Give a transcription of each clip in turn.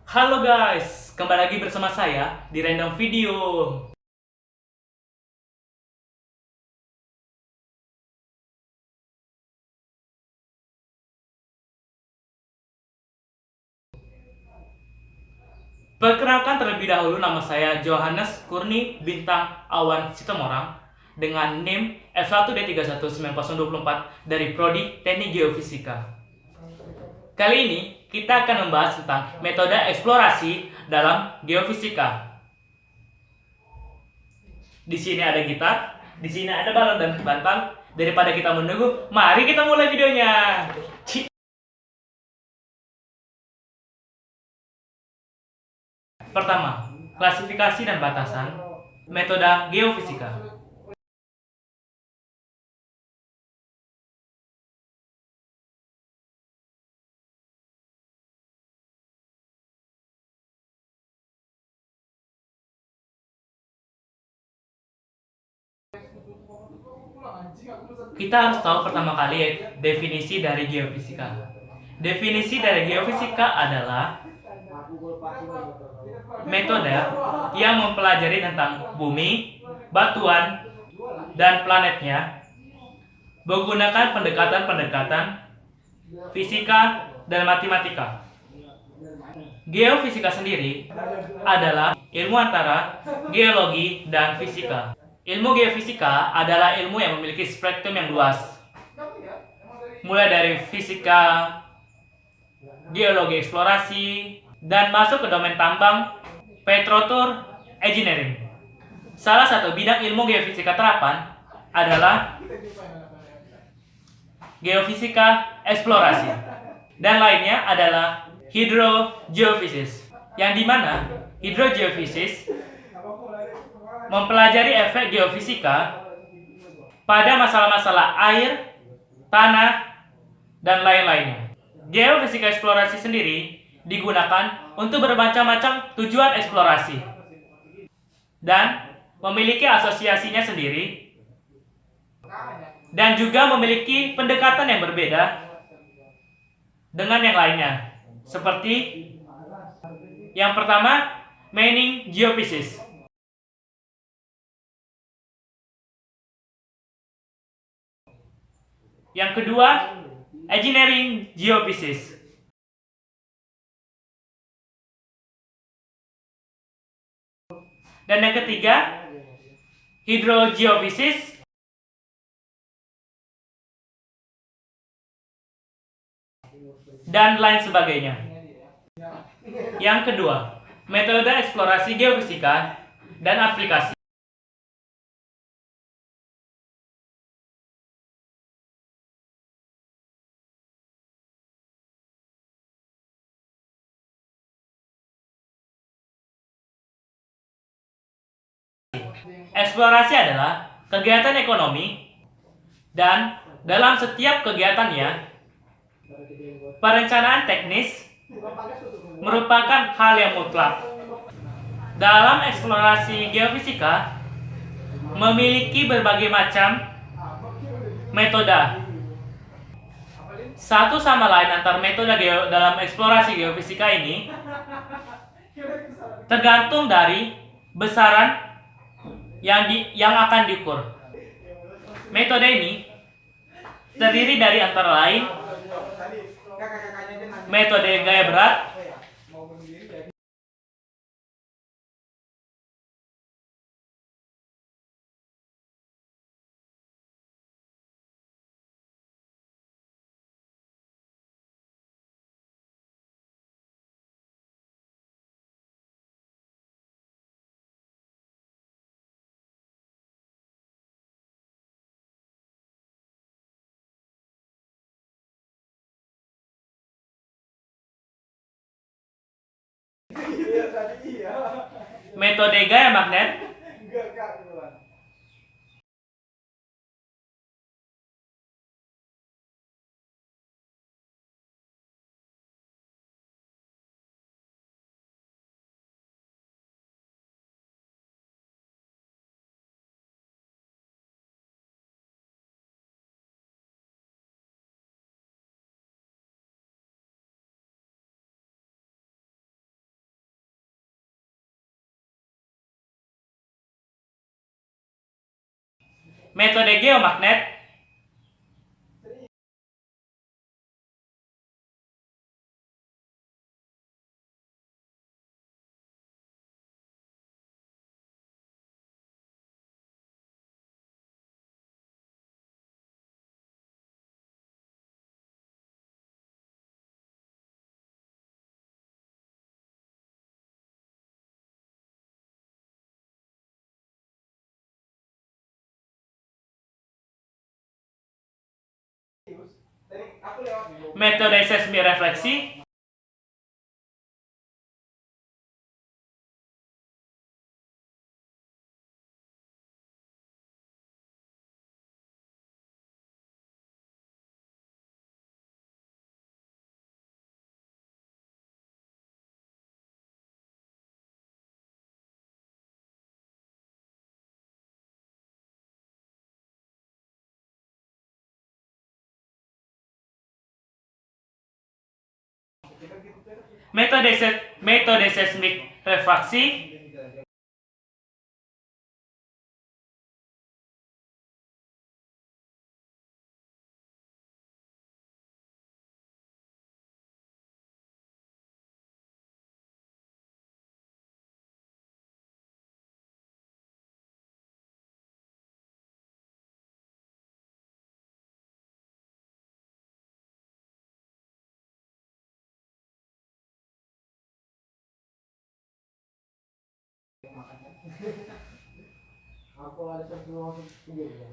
Halo guys, kembali lagi bersama saya di Random Video. Perkenalkan terlebih dahulu, nama saya Johannes Kurni Bintang Awan Sitomorang dengan NIM F1D319024 dari Prodi Teknik Geofisika. Kali ini kita akan membahas tentang metode eksplorasi dalam geofisika. Di sini ada gitar, di sini ada balon dan bantal. Daripada kita menunggu, mari kita mulai videonya. Pertama, klasifikasi dan batasan metode geofisika. Kita harus tahu pertama kali definisi dari geofisika. Definisi dari geofisika adalah metode yang mempelajari tentang bumi, batuan, dan planetnya menggunakan pendekatan-pendekatan fisika dan matematika. Geofisika sendiri adalah ilmu antara geologi dan fisika. Ilmu geofisika adalah ilmu yang memiliki spektrum yang luas, mulai dari fisika, geologi eksplorasi, dan masuk ke domain tambang, petrotur, engineering. Salah satu bidang ilmu geofisika terapan adalah geofisika eksplorasi, dan lainnya adalah hidrogeofisis, yang dimana hidrogeofisis mempelajari efek geofisika pada masalah-masalah air, tanah, dan lain-lainnya. Geofisika eksplorasi sendiri digunakan untuk bermacam-macam tujuan eksplorasi dan memiliki asosiasinya sendiri, dan juga memiliki pendekatan yang berbeda dengan yang lainnya. Seperti yang pertama, mining geophysics. Yang kedua, engineering geophysics. Dan yang ketiga, hydrogeophysics. Dan lain sebagainya. Yang kedua, metode eksplorasi geofisika dan aplikasi. Eksplorasi adalah kegiatan ekonomi, dan dalam setiap kegiatannya, perencanaan teknis merupakan hal yang mutlak. Dalam eksplorasi geofisika memiliki berbagai macam metode. Satu sama lain antar metode dalam eksplorasi geofisika ini tergantung dari besaran yang akan diukur. Metode ini terdiri dari antara lain metode gaya berat, metode gaya magnet, Metode geomagnet metode seismik refleksi, metode seismik refraksi,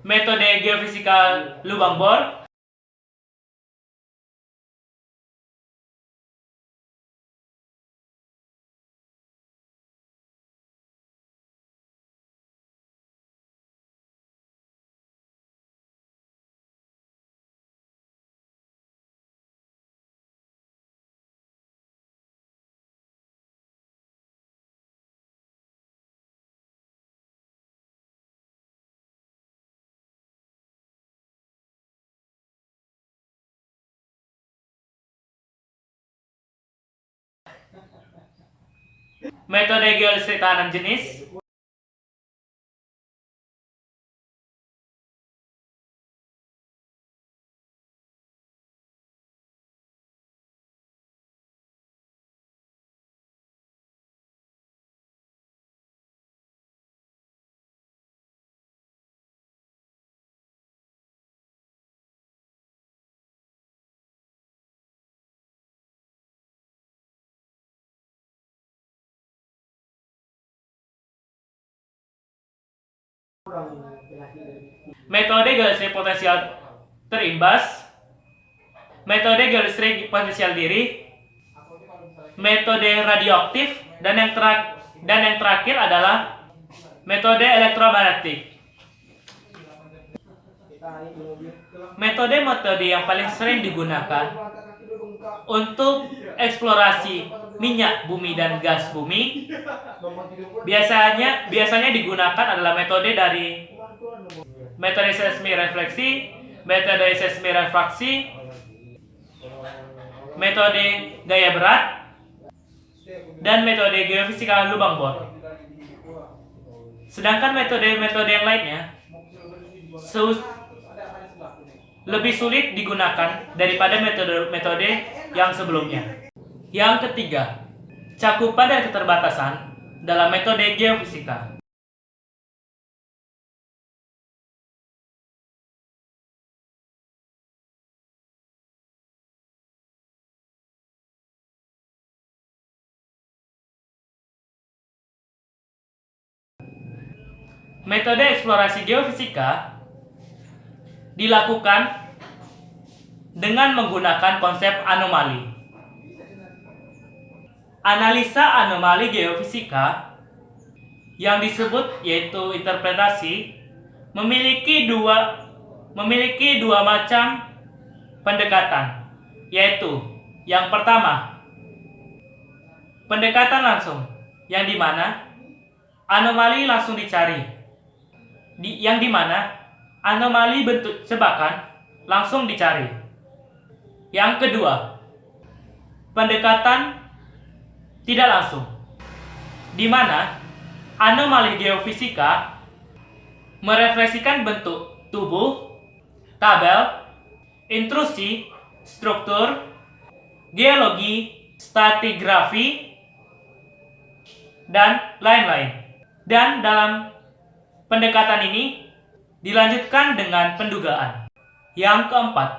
metode geofisika lubang bor, metode geolistrik tahanan jenis, metode geolistrik potensial terimbas, metode geolistrik potensial diri, metode radioaktif, dan yang terakhir adalah metode elektromagnetik. Metode-metode yang paling sering digunakan untuk eksplorasi minyak bumi dan gas bumi biasanya digunakan adalah metode seismik refleksi, metode seismik refraksi, metode gaya berat, dan metode geofisika lubang bor. Sedangkan metode-metode yang lainnya lebih sulit digunakan daripada metode-metode yang sebelumnya. Yang ketiga, cakupan dan keterbatasan dalam metode geofisika. Metode eksplorasi geofisika dilakukan dengan menggunakan konsep anomali. Analisa anomali geofisika yang disebut yaitu interpretasi memiliki dua macam pendekatan, yaitu yang pertama pendekatan langsung, yang dimana anomali langsung dicari, yang dimana anomali bentuk jebakan langsung dicari. Yang kedua, pendekatan tidak langsung, di mana anomali geofisika merefleksikan bentuk tubuh, tabel, intrusi, struktur, geologi, stratigrafi, dan lain-lain. Dan dalam pendekatan ini dilanjutkan dengan pendugaan. Yang keempat,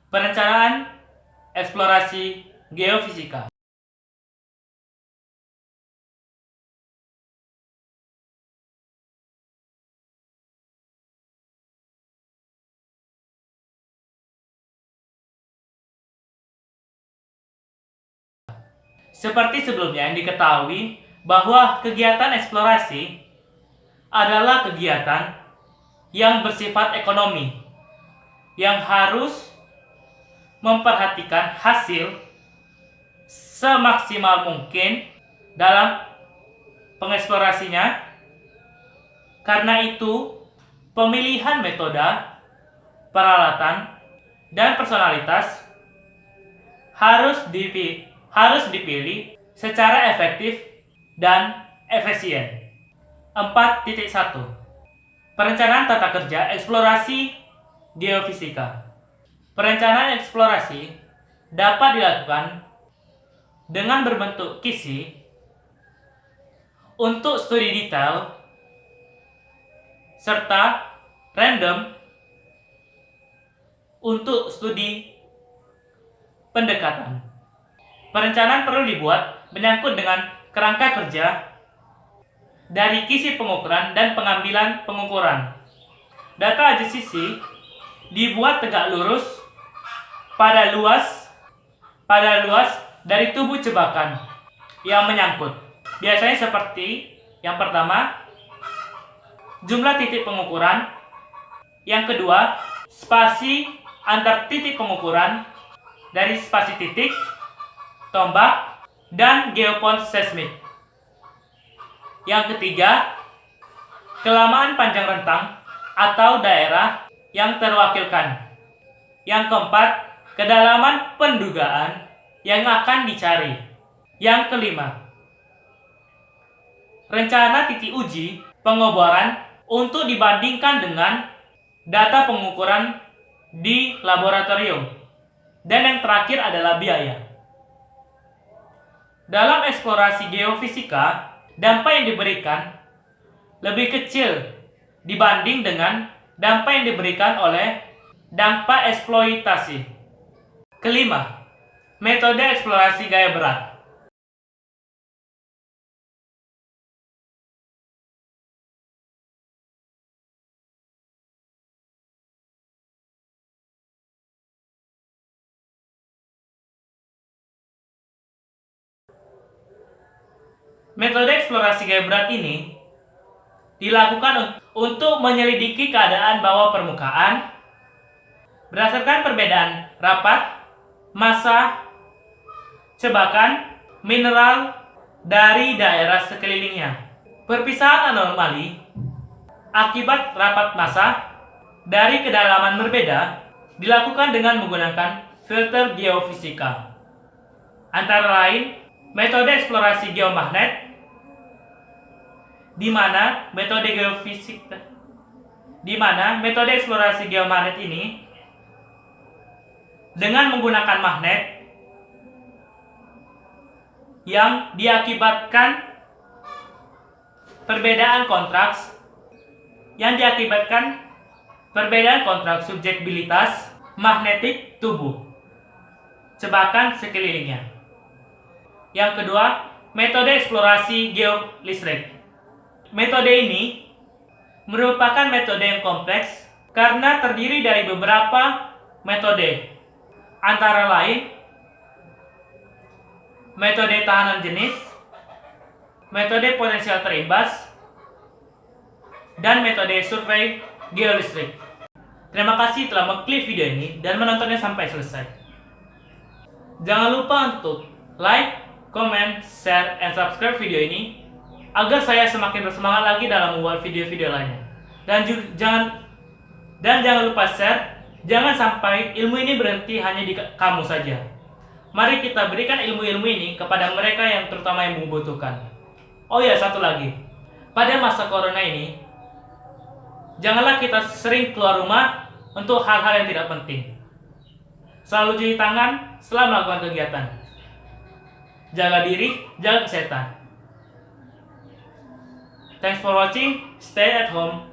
perencanaan eksplorasi geofisika. Seperti sebelumnya yang diketahui bahwa kegiatan eksplorasi adalah kegiatan yang bersifat ekonomi, yang harus memperhatikan hasil semaksimal mungkin dalam pengeksplorasinya. Karena itu, pemilihan metode, peralatan, dan personalitas harus dipilih secara efektif dan efisien. 4.1 Perencanaan tata kerja eksplorasi geofisika. Perencanaan eksplorasi dapat dilakukan dengan berbentuk kisi untuk studi detail serta random untuk studi pendekatan. Perencanaan perlu dibuat menyangkut dengan kerangka kerja dari kisi pengukuran dan pengambilan pengukuran. Data akuisisi dibuat tegak lurus pada luas dari tubuh jebakan yang menyangkut. Biasanya seperti yang pertama, jumlah titik pengukuran. Yang kedua, spasi antar titik pengukuran dari spasi titik, tombak, dan geopon seismik. Yang ketiga, kelamaan panjang rentang atau daerah yang terwakilkan. Yang keempat, kedalaman pendugaan yang akan dicari. Yang kelima, rencana titik uji pengoboran untuk dibandingkan dengan data pengukuran di laboratorium. Dan yang terakhir adalah biaya. Dalam eksplorasi geofisika, dampak yang diberikan lebih kecil dibanding dengan dampak yang diberikan oleh dampak eksploitasi. Kelima, metode eksplorasi gaya berat. Metode eksplorasi gaya berat ini dilakukan untuk menyelidiki keadaan bawah permukaan berdasarkan perbedaan rapat, massa, cebakan, mineral dari daerah sekelilingnya. Perpisahan anomali akibat rapat massa dari kedalaman berbeda dilakukan dengan menggunakan filter geofisika. Antara lain, metode eksplorasi geomagnet, di mana metode eksplorasi geomagnet ini dengan menggunakan magnet yang diakibatkan perbedaan kontraks subjektibilitas magnetik tubuh jebakan sekelilingnya. Yang kedua, metode eksplorasi geolistrik. Metode ini merupakan metode yang kompleks karena terdiri dari beberapa metode, antara lain metode tahanan jenis, metode potensial terimbas, dan metode survei geolistrik. Terima kasih telah mengklik video ini dan menontonnya sampai selesai. Jangan lupa untuk like, comment, share, and subscribe video ini agar saya semakin bersemangat lagi dalam membuat video-video lainnya. Dan jangan lupa share, jangan sampai ilmu ini berhenti hanya di kamu saja. Mari kita berikan ilmu-ilmu ini kepada mereka yang terutama yang membutuhkan. Oh ya, satu lagi. Pada masa corona ini, Janganlah kita sering keluar rumah untuk hal-hal yang tidak penting. Selalu cuci tangan setelah melakukan kegiatan. Jaga diri, jaga kesehatan. Thanks for watching. Stay at home.